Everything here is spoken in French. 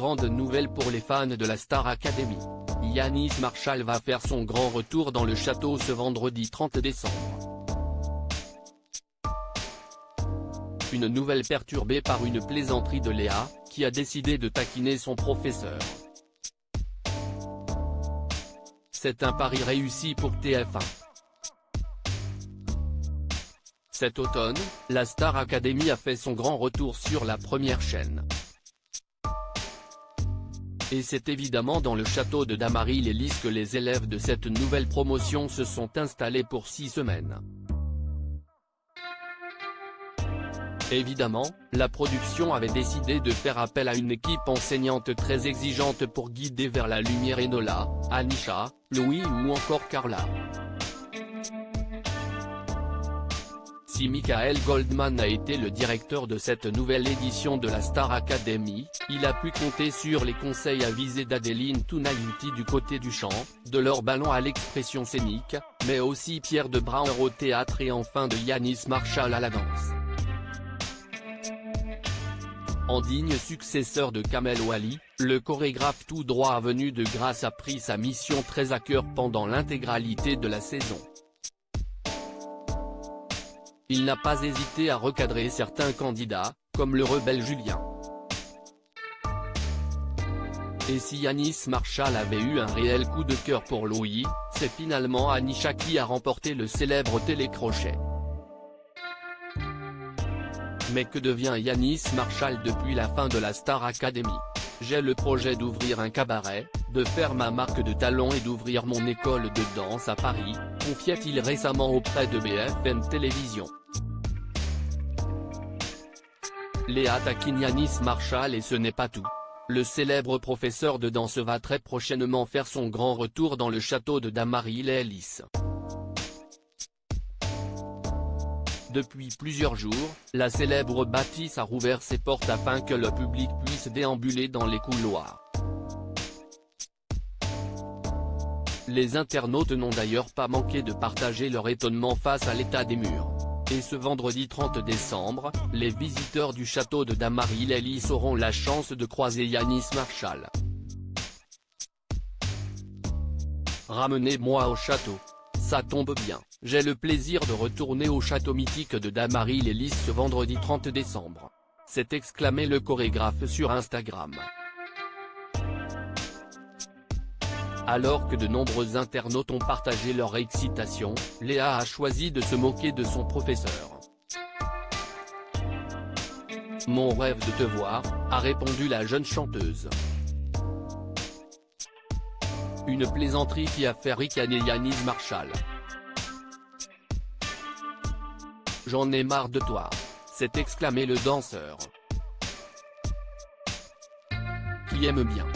grande nouvelle pour les fans de la Star Academy. Yannis Marshall va faire son grand retour dans le château ce vendredi 30 décembre. Une nouvelle perturbée par une plaisanterie de Léa, qui a décidé de taquiner son professeur. C'est un pari réussi pour TF1. Cet automne, la Star Academy a fait son grand retour sur la première chaîne. Et c'est évidemment dans le château de Damary-les-Lys que les élèves de cette nouvelle promotion se sont installés pour 6 semaines. Évidemment, la production avait décidé de faire appel à une équipe enseignante très exigeante pour guider vers la lumière Enola, Anisha, Louis ou encore Carla. Si Michael Goldman a été le directeur de cette nouvelle édition de la Star Academy, il a pu compter sur les conseils avisés d'Adeline Tunayuti du côté du chant, de Laure Ballon à l'expression scénique, mais aussi Pierre de Brouwer au théâtre et enfin de Yannis Marshall à la danse. En digne successeur de Kamel Ouali, le chorégraphe tout droit venu de Grasse a pris sa mission très à cœur pendant l'intégralité de la saison. Il n'a pas hésité à recadrer certains candidats, comme le rebelle Julien. Et si Yannis Marshall avait eu un réel coup de cœur pour Louis, c'est finalement Anisha qui a remporté le célèbre télécrochet. Mais que devient Yannis Marshall depuis la fin de la Star Academy? J'ai le projet d'ouvrir un cabaret, de faire ma marque de talent et d'ouvrir mon école de danse à Paris, confiait-il récemment auprès de BFM Télévision. Léa taquine Yannis Marshall et ce n'est pas tout. Le célèbre professeur de danse va très prochainement faire son grand retour dans le château de Damary-les-Lys. Depuis plusieurs jours, la célèbre bâtisse a rouvert ses portes afin que le public puisse déambuler dans les couloirs. Les internautes n'ont d'ailleurs pas manqué de partager leur étonnement face à l'état des murs. Et ce vendredi 30 décembre, les visiteurs du château de Damary-les-Lys auront la chance de croiser Yannis Marshall. Ramenez-moi au château. Ça tombe bien, j'ai le plaisir de retourner au château mythique de Damary-les-Lys ce vendredi 30 décembre. S'est exclamé le chorégraphe sur Instagram. Alors que de nombreux internautes ont partagé leur excitation, Léa a choisi de se moquer de son professeur. « Mon rêve de te voir », a répondu la jeune chanteuse. Une plaisanterie qui a fait ricaner Yannis Marshall. « J'en ai marre de toi », s'est exclamé le danseur. Qui aime bien.